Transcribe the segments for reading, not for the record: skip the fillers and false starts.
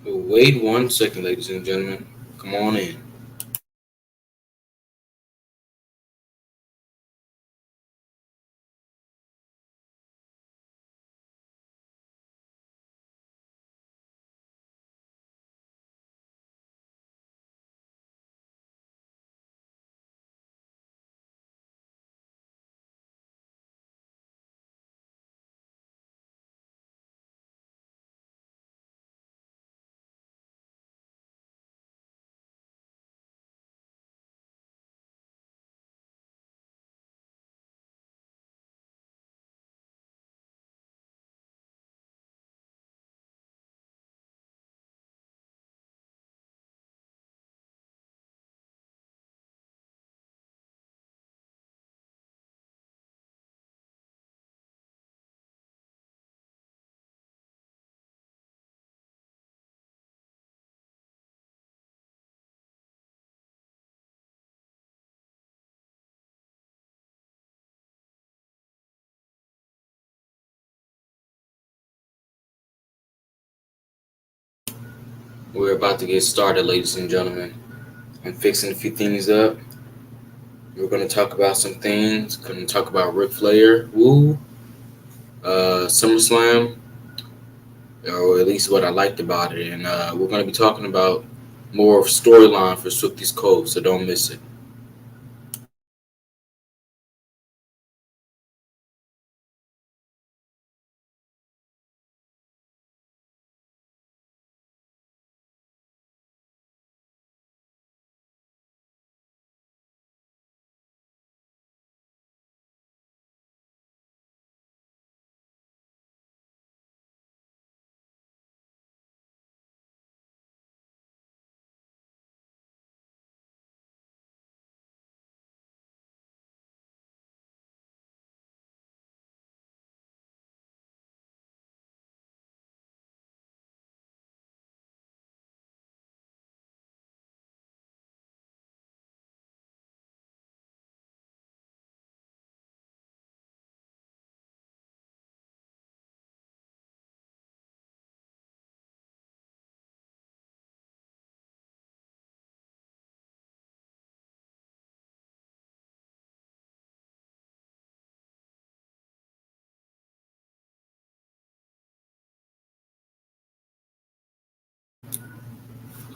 Wait 1 second, ladies and gentlemen. Come on in. We're about to get started, ladies and gentlemen. I'm fixing a few things up. We're going to talk about some things. Going to talk about Ric Flair, woo, SummerSlam, or at least what I liked about it. And we're going to be talking about more of storyline for Swifty's Cove, so don't miss it.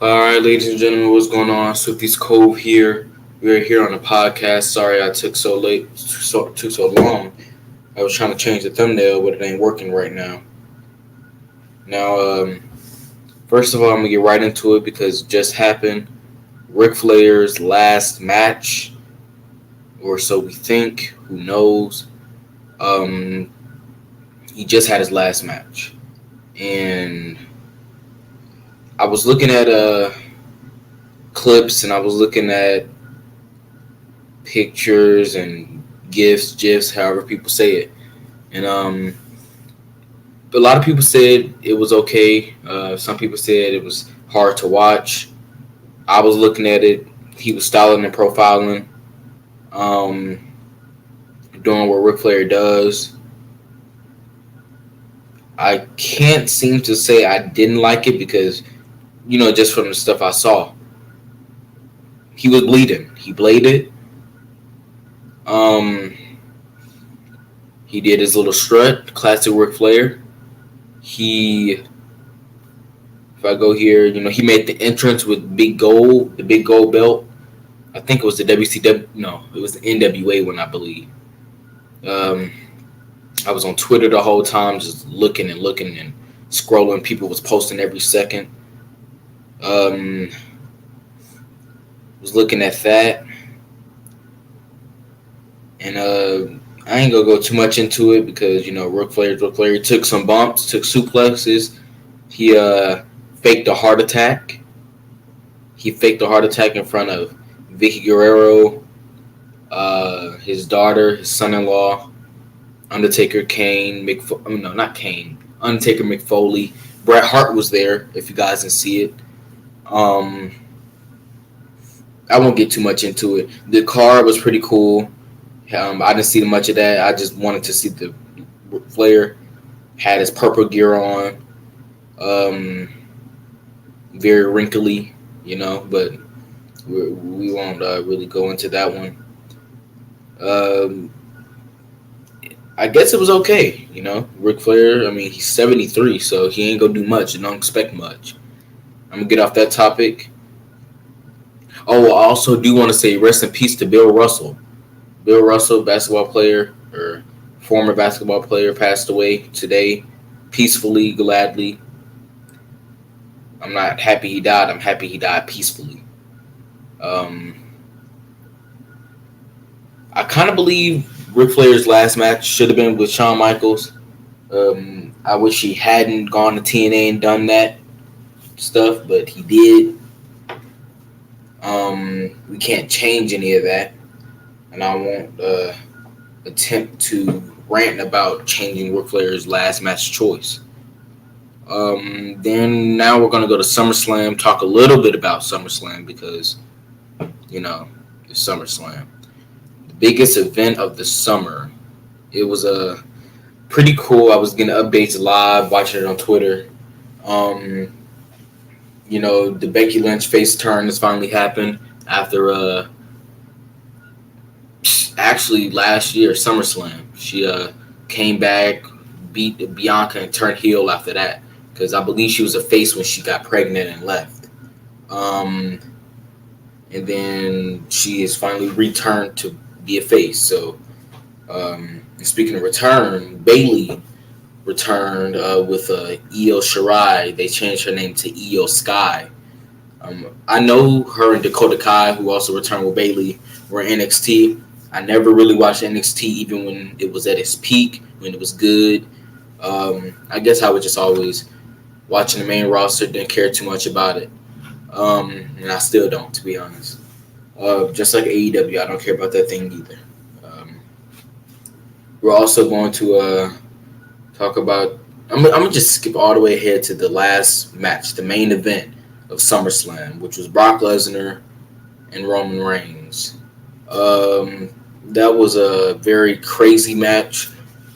All right, ladies and gentlemen, what's going on? Swifty's Cove here. We're here on the podcast. Sorry I took took so long. I was trying to change the thumbnail, but it ain't working right now. Now, first of all, I'm gonna get right into it because it just happened. Ric Flair's last match, or so we think. Who knows? Um, he just had his last match, and I was looking at clips, and I was looking at pictures and gifs, however people say it, and a lot of people said it was okay. Some people said it was hard to watch. I was looking at it. He was styling and profiling, um, doing what Ric Flair does. I can't seem to say I didn't like it because, just from the stuff I saw, he was bleeding. He bladed. Um, he did his little strut, classic Ric Flair. He, if I go here, he made the entrance with the big gold belt. I think it was the WCW. No, it was the NWA one, I believe. Um, I was on Twitter the whole time, just looking and scrolling. People was posting every second. Um, was looking at that, and I ain't gonna go too much into it because Ric Flair. He took some bumps, took suplexes. He faked a heart attack. He faked a heart attack in front of Vicky Guerrero, his daughter, his son-in-law, Undertaker, Kane, no, not Kane, Undertaker, McFoley. Bret Hart was there. If you guys didn't see it, um, I won't get too much into it. The card was pretty cool. I didn't see much of that. I just wanted to see the Flair had his purple gear on. Um, very wrinkly, but we won't really go into that one. Um, I guess it was okay, Ric Flair, I mean, he's 73, so he ain't gonna do much and don't expect much. I'm gonna get off that topic. Oh, I also do want to say rest in peace to Bill Russell. Bill Russell, basketball player or former basketball player, passed away today, peacefully, gladly. I'm not happy he died. I'm happy he died peacefully. Um, I kind of believe Ric Flair's last match should have been with Shawn Michaels. I wish he hadn't gone to TNA and done that stuff, but he did. We can't change any of that, and I won't attempt to rant about changing Ric Flair's last match choice. Then now we're gonna go to SummerSlam. Talk a little bit about SummerSlam because it's SummerSlam, the biggest event of the summer. It was pretty cool. I was getting updates live, watching it on Twitter. Um, the Becky Lynch face turn has finally happened after actually last year SummerSlam. She came back, beat Bianca, and turned heel after that because I believe she was a face when she got pregnant and left. Um, and then she is finally returned to be a face. So, and speaking of return, Bayley returned with Io Shirai. They changed her name to Io Sky. I know her and Dakota Kai, who also returned with Bayley, were in NXT. I never really watched NXT, even when it was at its peak, when it was good. I guess I was just always watching the main roster, didn't care too much about it. And I still don't, to be honest. Just like AEW, I don't care about that thing either. We're also going to talk about. I'm gonna just skip all the way ahead to the last match, the main event of SummerSlam, which was Brock Lesnar and Roman Reigns. That was a very crazy match.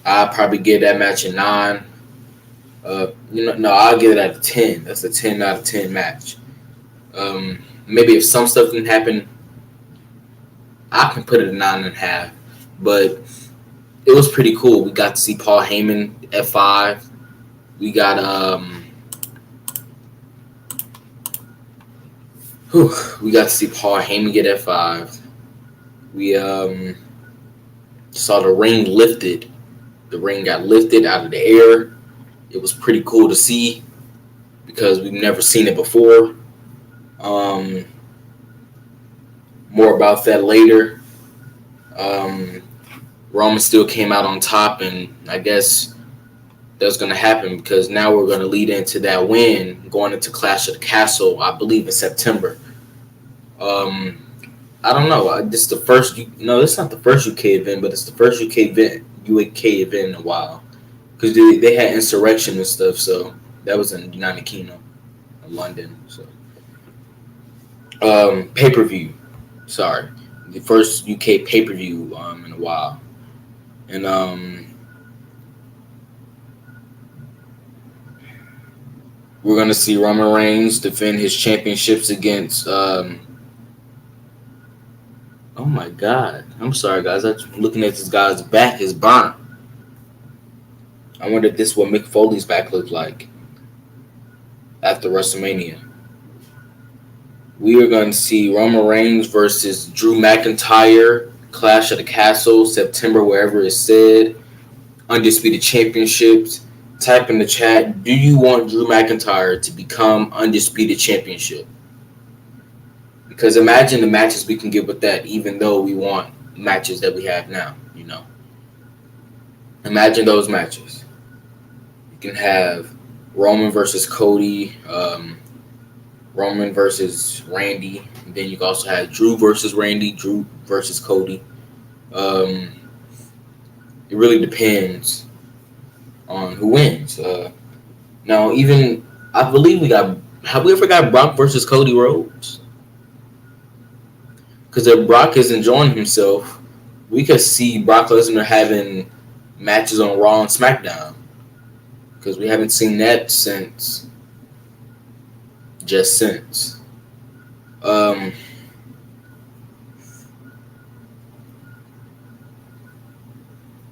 I'd probably give that match a 9. No, I'll give it at a 10. That's a 10 out of 10 match. Maybe if some stuff didn't happen, I can put it at 9.5. But it was pretty cool. We got to see Paul Heyman at 5. We got we got to see Paul Heyman get at 5. We saw the ring lifted. The ring got lifted out of the air. It was pretty cool to see because we've never seen it before. More about that later. Roman still came out on top, and I guess that's going to happen because now we're going to lead into that win going into Clash of the Castle, I believe in September. I don't know. This is the first. No, it's not the first UK event, but it's the first UK event in a while because they had insurrection and stuff. So that was in the United Kingdom, in London. So pay-per-view. Sorry, the first UK pay-per-view in a while, and we're gonna see Roman Reigns defend his championships against. Oh my God! I'm sorry, guys. I'm looking at this guy's back is burnt. I wonder if this is what Mick Foley's back looked like after WrestleMania. We are going to see Roman Reigns versus Drew McIntyre, Clash of the Castle, September, wherever it's said. Undisputed Championships. Type in the chat, do you want Drew McIntyre to become Undisputed Championship? Because imagine the matches we can get with that, even though we want matches that we have now, Imagine those matches. You can have Roman versus Cody, Roman versus Randy. And then you can also have Drew versus Randy, Drew versus Cody. It really depends on who wins. Now, even I believe have we ever got Brock versus Cody Rhodes? Because if Brock is enjoying himself, we could see Brock Lesnar having matches on Raw and SmackDown. Because we haven't seen that since, just since. Um,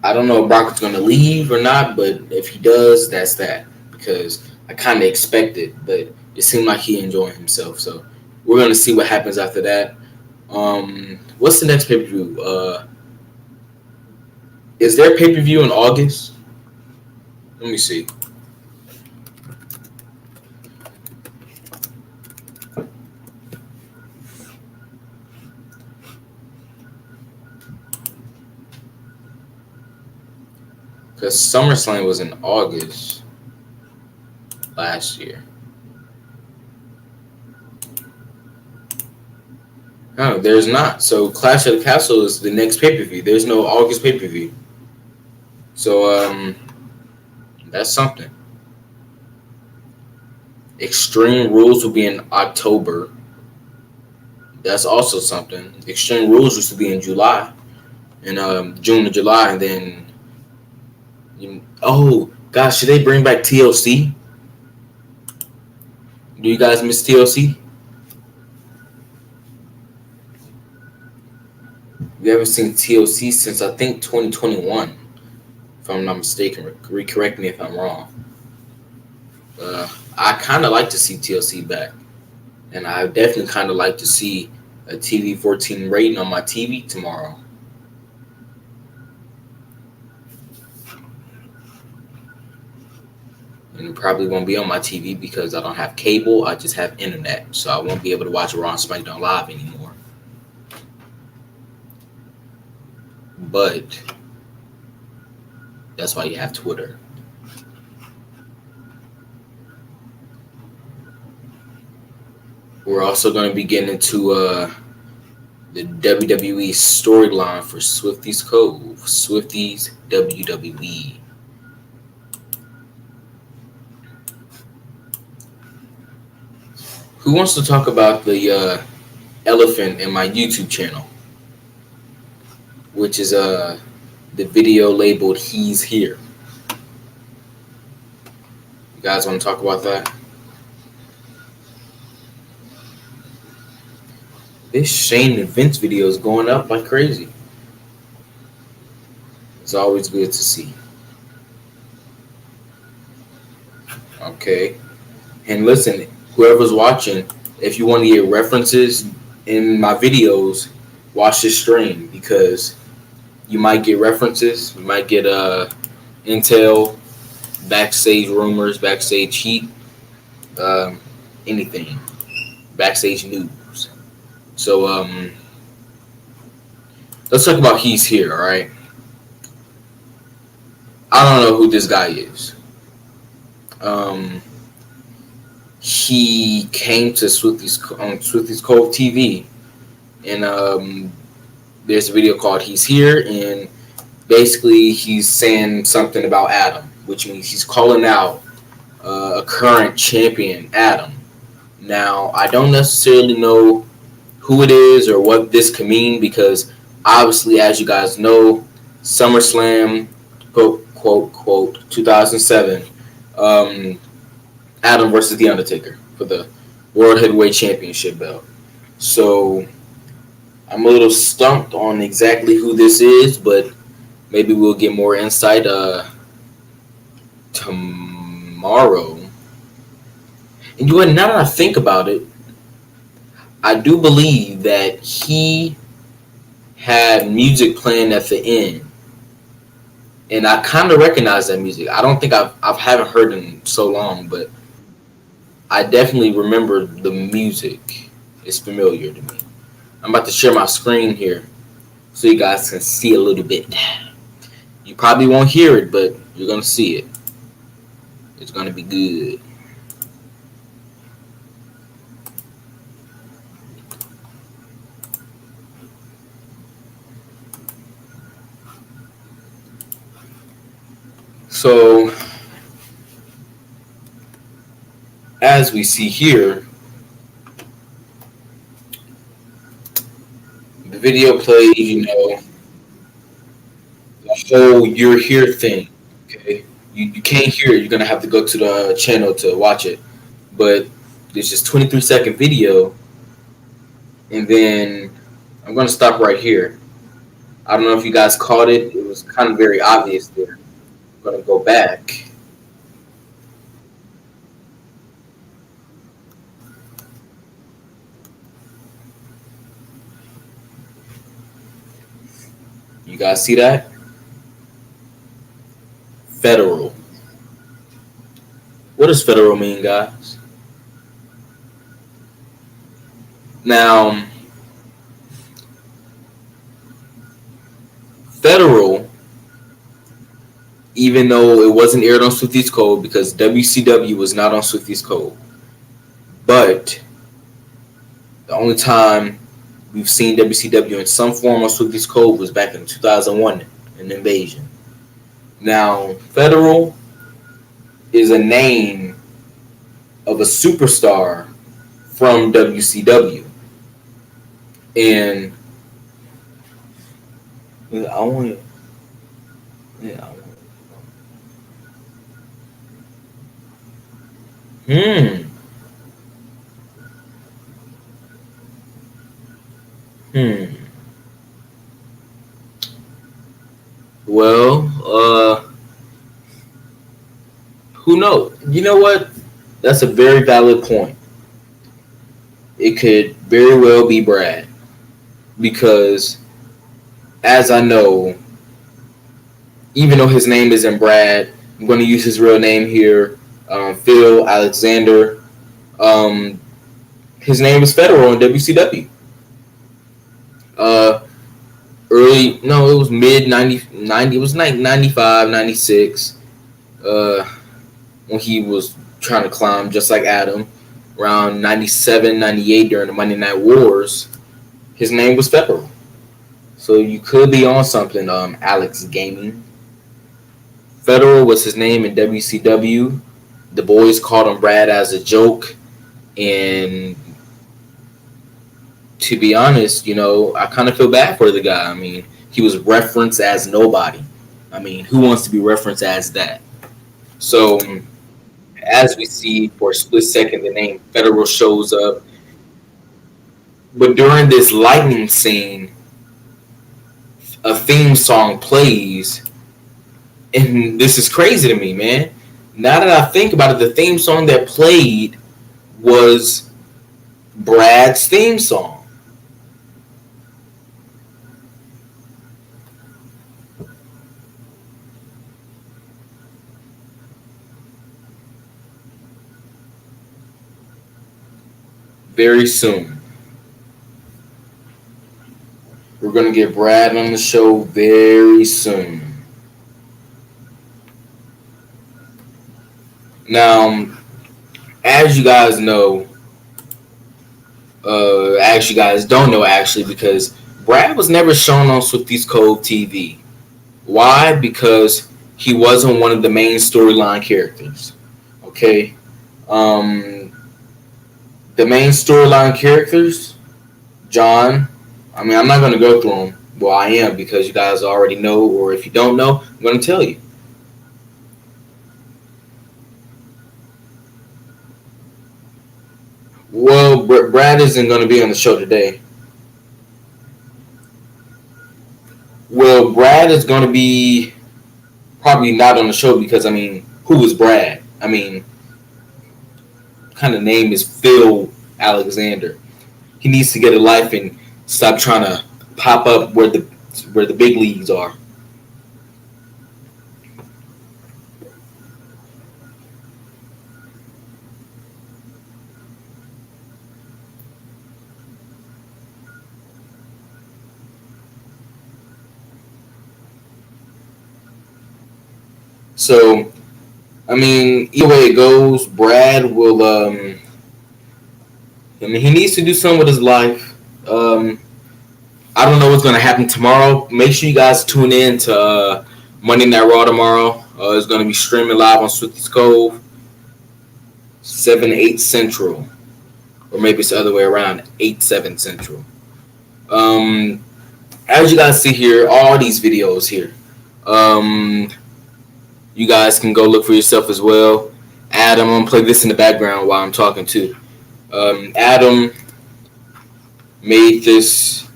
I don't know if Brock is going to leave or not, but if he does, that's that. Because I kind of expect it, but it seemed like he enjoying himself. So we're going to see what happens after that. What's the next pay per view? Is there pay per view in August? Let me see. Because SummerSlam was in August last year. No, there's not. So Clash of the Castle is the next pay per view. There's no August pay per view. So that's something. Extreme Rules will be in October. That's also something. Extreme Rules used to be in July, in June or July, and then oh gosh, should they bring back TLC? Do you guys miss TLC? We haven't seen TLC since I think 2021, if I'm not mistaken. Correct me if I'm wrong. I kind of like to see TLC back, and I definitely kind of like to see a TV 14 rating on my TV tomorrow. And it probably won't be on my TV because I don't have cable. I just have internet, so I won't be able to watch Raw and SmackDown live anymore. But that's why you have Twitter. We're also going to be getting into the WWE storyline for Swifties Cove. Swifties WWE. Who wants to talk about the elephant in my YouTube channel, which is the video labeled "He's Here"? You guys want to talk about that? This Shane and Vince video is going up like crazy. It's always good to see. Okay. And listen, whoever's watching, if you want to get references in my videos, watch this stream because you might get references. You might get intel, backstage rumors, backstage heat, anything, backstage news. So let's talk about He's Here, all right? I don't know who this guy is. He came to Swifty's Cove TV, and there's a video called "He's Here," and basically he's saying something about Adam, which means he's calling out a current champion, Adam. Now, I don't necessarily know who it is or what this could mean because obviously, as you guys know, SummerSlam, quote 2007. Adam versus The Undertaker for the World Heavyweight Championship belt. So I'm a little stumped on exactly who this is, but maybe we'll get more insight tomorrow. And you know, now that I think about it, I do believe that he had music playing at the end. And I kind of recognize that music. I don't think I haven't heard it in so long, but I definitely remember the music. It's familiar to me. I'm about to share my screen here so you guys can see a little bit. You probably won't hear it, but you're going to see it. It's going to be good. So, as we see here, the video plays, the whole "You're Here" thing. Okay, you can't hear it. You're gonna have to go to the channel to watch it. But This just 23-second video, and then I'm gonna stop right here. I don't know if you guys caught it. It was kind of very obvious there. I'm gonna go back. You guys see that? Federal. What does federal mean, guys? Now, federal, even though it wasn't aired on Swifties Code because WCW was not on Swifties Code, but the only time we've seen WCW in some form on Swifties Code was back in 2001, an Invasion. Now, federal is a name of a superstar from WCW. And I want Hmm. Hmm. Well, who knows? You know what? That's a very valid point. It could very well be Brad. Because, as I know, even though his name isn't Brad, I'm going to use his real name here, Phil Alexander. His name was Federal in WCW. It was mid 90, it was like 95, 96, when he was trying to climb just like Adam, around 97, 98 during the Monday Night Wars. His name was Federal. So you could be on something, Alex Gaming. Federal was his name in WCW. The boys called him Brad as a joke. And to be honest, I kind of feel bad for the guy. I mean, he was referenced as nobody. I mean, who wants to be referenced as that? So, as we see for a split second, the name Federal shows up. But during this lightning scene, a theme song plays. And this is crazy to me, man. Now that I think about it, the theme song that played was Brad's theme song. Very soon. We're going to get Brad on the show very soon. Now, as you guys know, as you guys don't know actually, because Brad was never shown on Swifties Code TV. Why? Because he wasn't one of the main storyline characters. Okay? The main storyline characters, John, I'm not going to go through them. Well, I am, because you guys already know, or if you don't know, I'm going to tell you. Well, Brad isn't going to be on the show today. Well, Brad is going to be probably not on the show because, who is Brad? Kind of name is Phil Alexander. He needs to get a life and stop trying to pop up where the big leagues are. So, either way it goes, Brad will, he needs to do something with his life. I don't know what's going to happen tomorrow. Make sure you guys tune in to Monday Night Raw tomorrow. It's going to be streaming live on Swifties Cove, 7, 8 Central. Or maybe it's the other way around, 8, 7 Central. As you guys see here, all these videos here. You guys can go look for yourself as well. Adam, I'm going to play this in the background while I'm talking too. Adam made this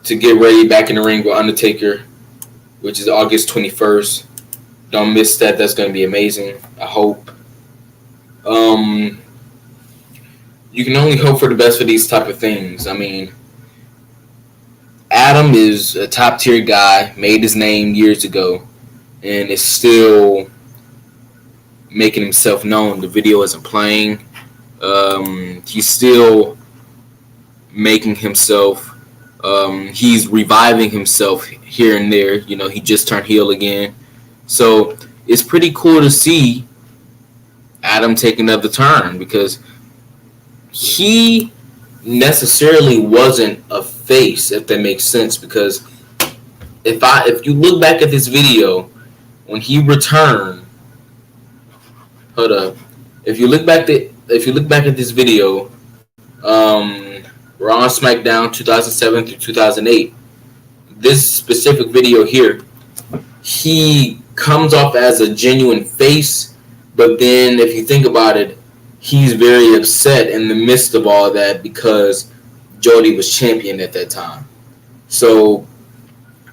to get ready back in the ring with Undertaker, which is August 21st. Don't miss that. That's going to be amazing. I hope. Um, you can only hope for the best for these type of things. I mean, Adam is a top tier guy, made his name years ago, and is still making himself known. The video isn't playing. He's still making himself. He's reviving himself here and there. You know, he just turned heel again. So it's pretty cool to see Adam take another turn because he necessarily wasn't a face, if that makes sense. Because if you look back at this video when he returned, hold up. If you look back at this video, Raw and SmackDown 2007 through 2008. This specific video here, he comes off as a genuine face, but then if you think about it, he's very upset in the midst of all that because Jody was champion at that time. So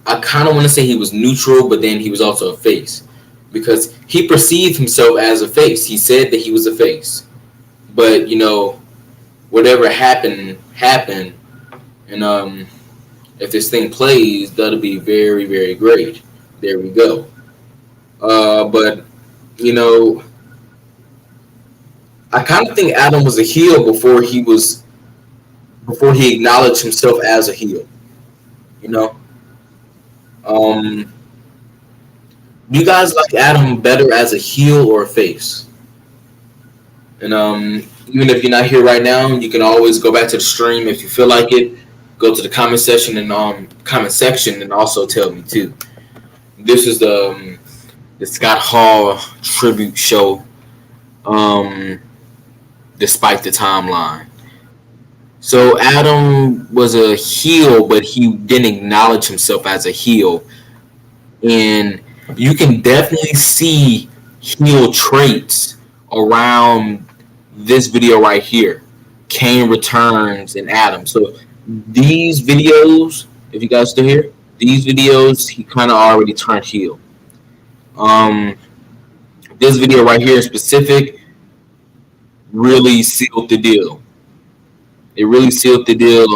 I kind of want to say he was neutral, but then he was also a face because he perceived himself as a face. He said that he was a face, but you know, whatever happened, and if this thing plays, that'll be very, very great. There we go. But you know, I kind of think Adam was a heel before he acknowledged himself as a heel. You know, do you guys like Adam better as a heel or a face? And even if you're not here right now, you can always go back to the stream if you feel like it. Go to the comment section and also tell me too. This is the Scott Hall tribute show. Despite the timeline, so Adam was a heel, but he didn't acknowledge himself as a heel, and you can definitely see heel traits around this video right here. Kane returns and Adam. So these videos, if you guys still here, these videos he kind of already turned heel. This video right here in specific really sealed the deal. It really sealed the deal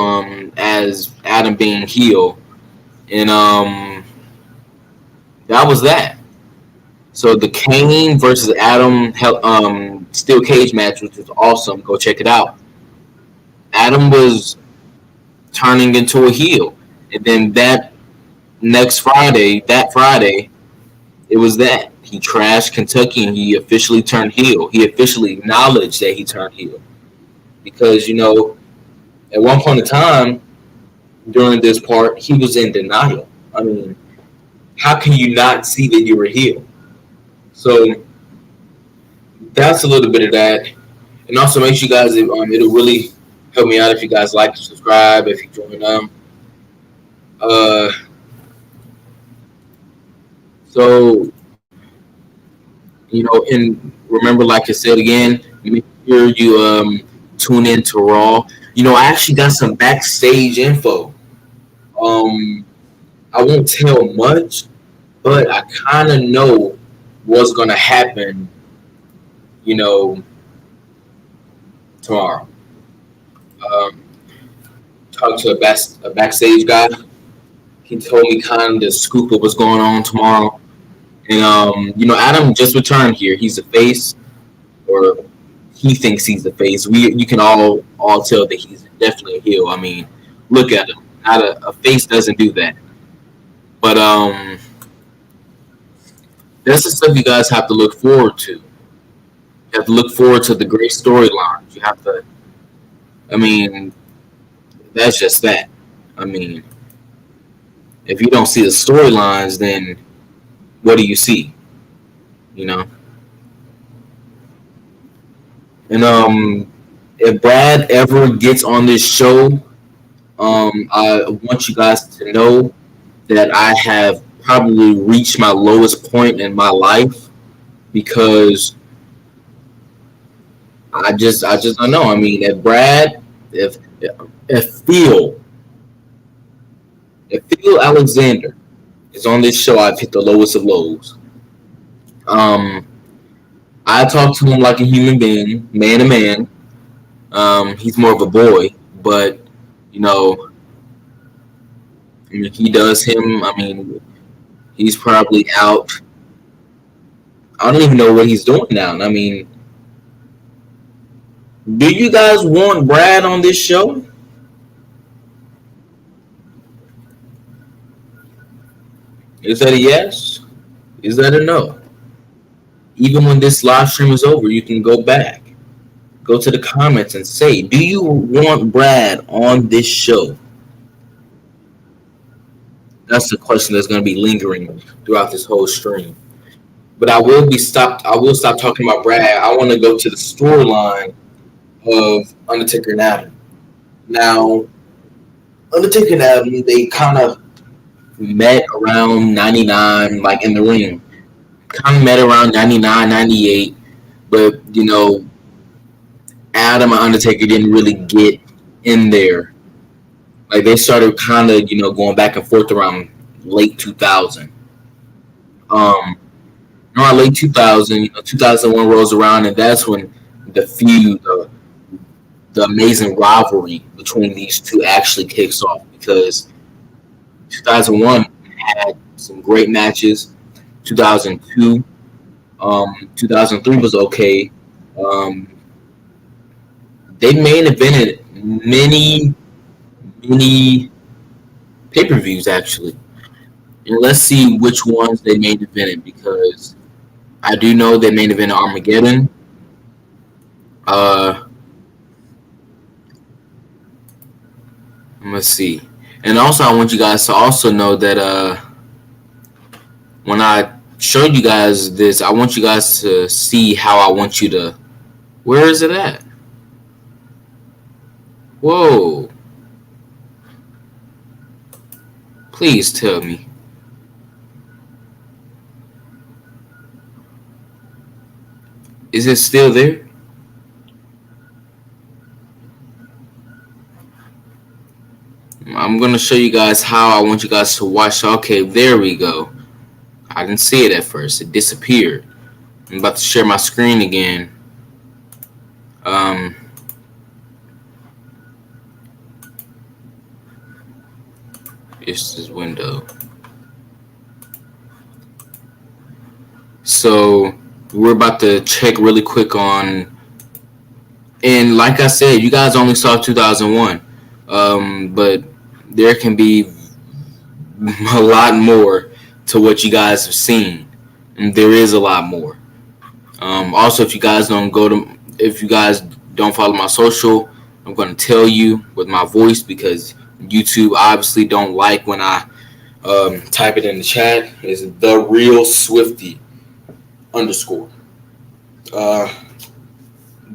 as Adam being heel, and that was that. So the Kane versus Adam steel cage match, which was awesome. Go check it out. Adam was turning into a heel, and then that Friday, it was that he trashed Kentucky and he officially turned heel. He officially acknowledged that he turned heel because, you know, at one point in time during this part, he was in denial. I mean, how can you not see that you were heel? So that's a little bit of that. And also make sure you guys, it'll really help me out if you guys like to subscribe, if you join them. So, you know, and remember, like I said again, make sure you tune in to Raw. You know, I actually got some backstage info. I won't tell much, but I kind of know what's going to happen, you know, tomorrow. Talked to a backstage guy. He told me kind of the scoop of what's going on tomorrow. And, you know, Adam just returned here. He's a face, or he thinks he's a face. You can all tell that he's definitely a heel. I mean, look at him. A face doesn't do that. But that's the stuff you guys have to look forward to. You have to look forward to the great storylines. You have to, I mean, that's just that. I mean, if you don't see the storylines, then what do you see? You know? And if Brad ever gets on this show, I want you guys to know that I have probably reached my lowest point in my life because I just don't know. I mean, if Phil if Phil Alexander is on this show, I've hit the lowest of lows. Um, I talk to him like a human being, man to man. He's more of a boy, but you know, I mean, he does him. I mean, he's probably out. I don't even know what he's doing now. I mean, do you guys want Brad on this show? Is that a yes? Is that a no? Even when this live stream is over, you can go back, go to the comments, and say, do you want Brad on this show? That's the question that's going to be lingering throughout this whole stream. But I will be stopped. I will stop talking about Brad. I want to go to the storyline of Undertaker and Adam. Now, Undertaker and Adam, they kind of met around 99, like in the ring. Kind of met around 99, 98. But, Adam and Undertaker didn't really get in there. Like, they started kind of, going back and forth around late 2000. Around late 2000, 2001 rolls around, and that's when the feud, the amazing rivalry between these two actually kicks off, because 2001 had some great matches. 2002, 2003 was okay. They main evented many pay-per-views actually, and let's see which ones they main evented, because I do know they main evented Armageddon. Uh, let's see. And also, I want you guys to also know that when I showed you guys this, I want you guys to see how I want you to. Where is it at? Whoa. Please tell me. Is it still there? I'm going to show you guys how I want you guys to watch. Okay, there we go. I didn't see it at first. It disappeared. I'm about to share my screen again. It's this window. So we're about to check really quick on, and like I said, you guys only saw 2001, but there can be a lot more to what you guys have seen, and there is a lot more. Also, if you guys don't follow my social, I'm going to tell you with my voice, because YouTube obviously don't like when I type it in the chat. Is the real Swifty _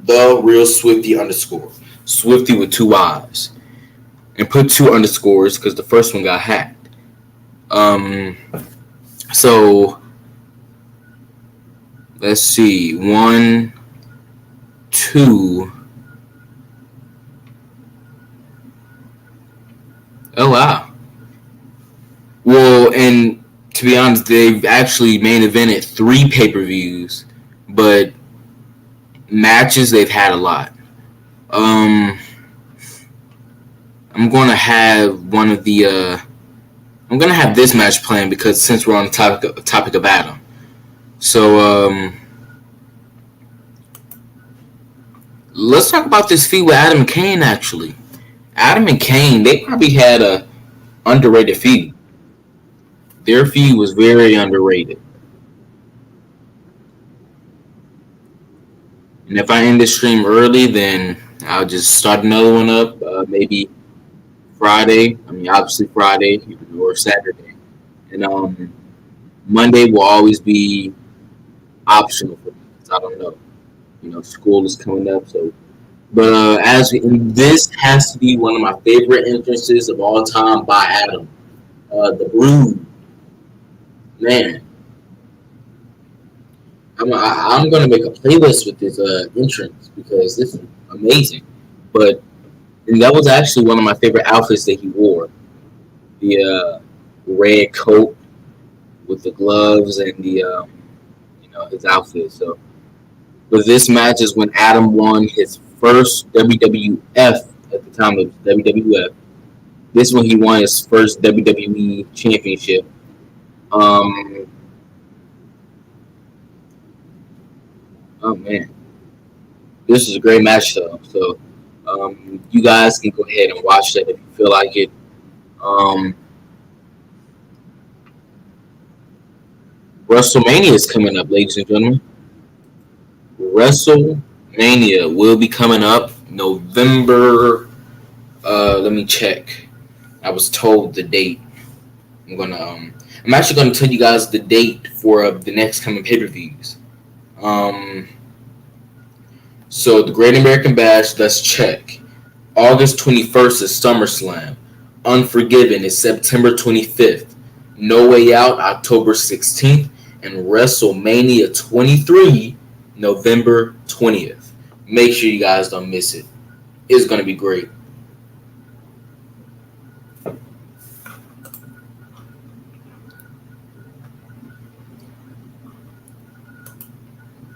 the real Swifty _ Swifty with 2 eyes, and put 2 underscores because the first one got hacked. So let's see, 1, 2. Oh wow. Well, and to be honest, they've actually main evented 3 pay-per-views, but matches they've had a lot. I'm gonna have one of the. I'm gonna have this match planned, because since we're on the topic of Adam, so let's talk about this feud with Adam and Kane. Actually, Adam and Kane, they probably had a underrated feud. Their feud was very underrated. And if I end this stream early, then I'll just start another one up. Maybe Friday. I mean, obviously Friday or Saturday. And Monday will always be optional for me, because I don't know. School is coming up, so. But this has to be one of my favorite entrances of all time by Adam. The Brood, man. I'm gonna make a playlist with this entrance because this is amazing. But and that was actually one of my favorite outfits that he wore. The red coat with the gloves and the his outfit. So, but this match is when Adam won his first WWF at the time of WWF. This one he won his first WWE championship. Um, oh man, this is a great match though. So you guys can go ahead and watch that if you feel like it. Um, WrestleMania is coming up, ladies and gentlemen. WrestleMania will be coming up November. Let me check. I was told the date. I'm gonna. I'm actually gonna tell you guys the date for the next coming pay per views. Um, so the Great American Bash. Let's check. August 21st is SummerSlam. Unforgiven is September 25th. No Way Out October 16th, and WrestleMania 23 November 20th. Make sure you guys don't miss it. It's gonna be great.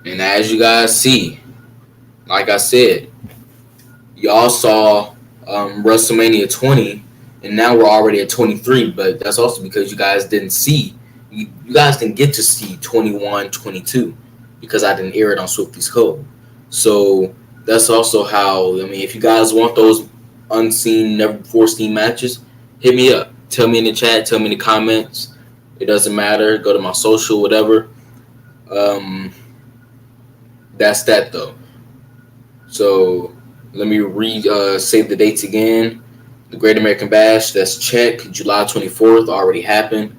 And as you guys see, like I said, y'all saw WrestleMania 20, and now we're already at 23. But that's also because you guys didn't see, you guys didn't get to see 21, 22 because I didn't air it on Swifty's Code. So that's also how, I mean, if you guys want those unseen, never before seen matches, hit me up. Tell me in the chat, tell me in the comments. It doesn't matter. Go to my social, whatever. Um, that's that though. So let me save the dates again. The Great American Bash, that's check. July 24th already happened.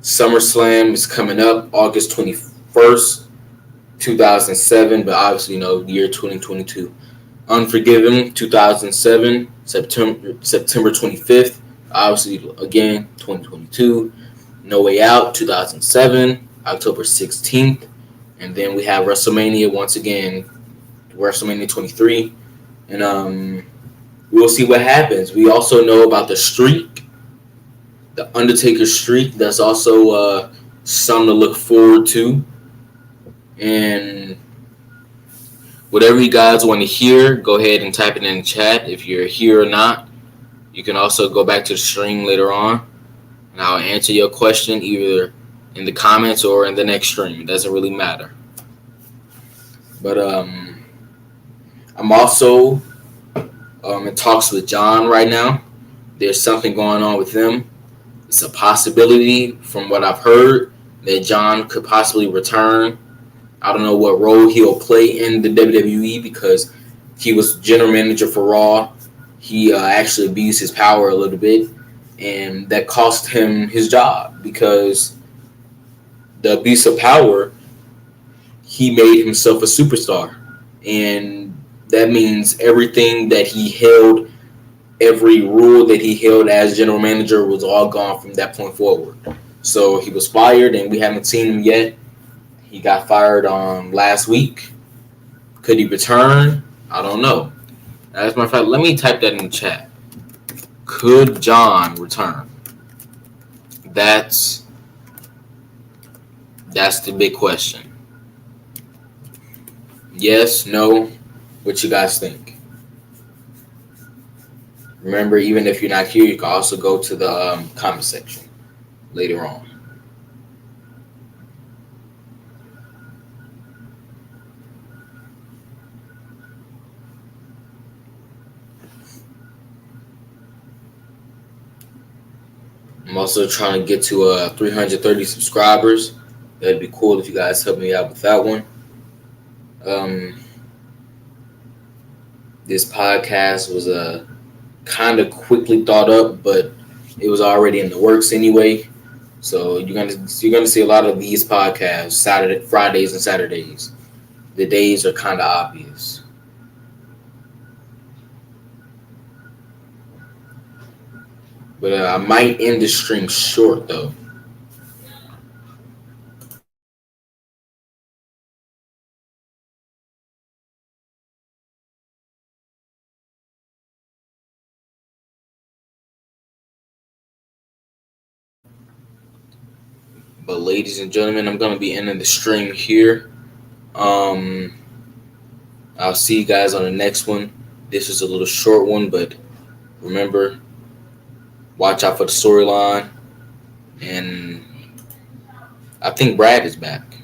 SummerSlam is coming up August 21st, 2007, but obviously, year 2022. Unforgiven, 2007, September 25th, obviously, again, 2022. No Way Out, 2007, October 16th. And then we have WrestleMania once again, WrestleMania 23. And we'll see what happens. We also know about the streak, the Undertaker streak. That's also something to look forward to. And whatever you guys want to hear, go ahead and type it in the chat if you're here or not. You can also go back to the stream later on, and I'll answer your question either in the comments or in the next stream. It doesn't really matter. But I'm also in talks with John right now. There's something going on with them. It's a possibility, from what I've heard, that John could possibly return. I don't know what role he'll play in the WWE because he was general manager for Raw. He actually abused his power a little bit, and that cost him his job because the abuse of power, he made himself a superstar. And that means everything that he held, every rule that he held as general manager was all gone from that point forward. So he was fired, and we haven't seen him yet. He got fired on last week. Could he return? I don't know. As a matter of fact, let me type that in the chat. Could John return? That's the big question. Yes, no. What you guys think? Remember, even if you're not here, you can also go to the comment section later on. I'm also trying to get to 330 subscribers. That'd be cool if you guys help me out with that one. This podcast was kind of quickly thought up, but it was already in the works anyway. So you're gonna see a lot of these podcasts Fridays and Saturdays. The days are kind of obvious. But I might end the stream short though. But ladies and gentlemen, I'm gonna be ending the stream here. Um, I'll see you guys on the next one. This was a little short one, but remember, watch out for the storyline. And I think Brad is back.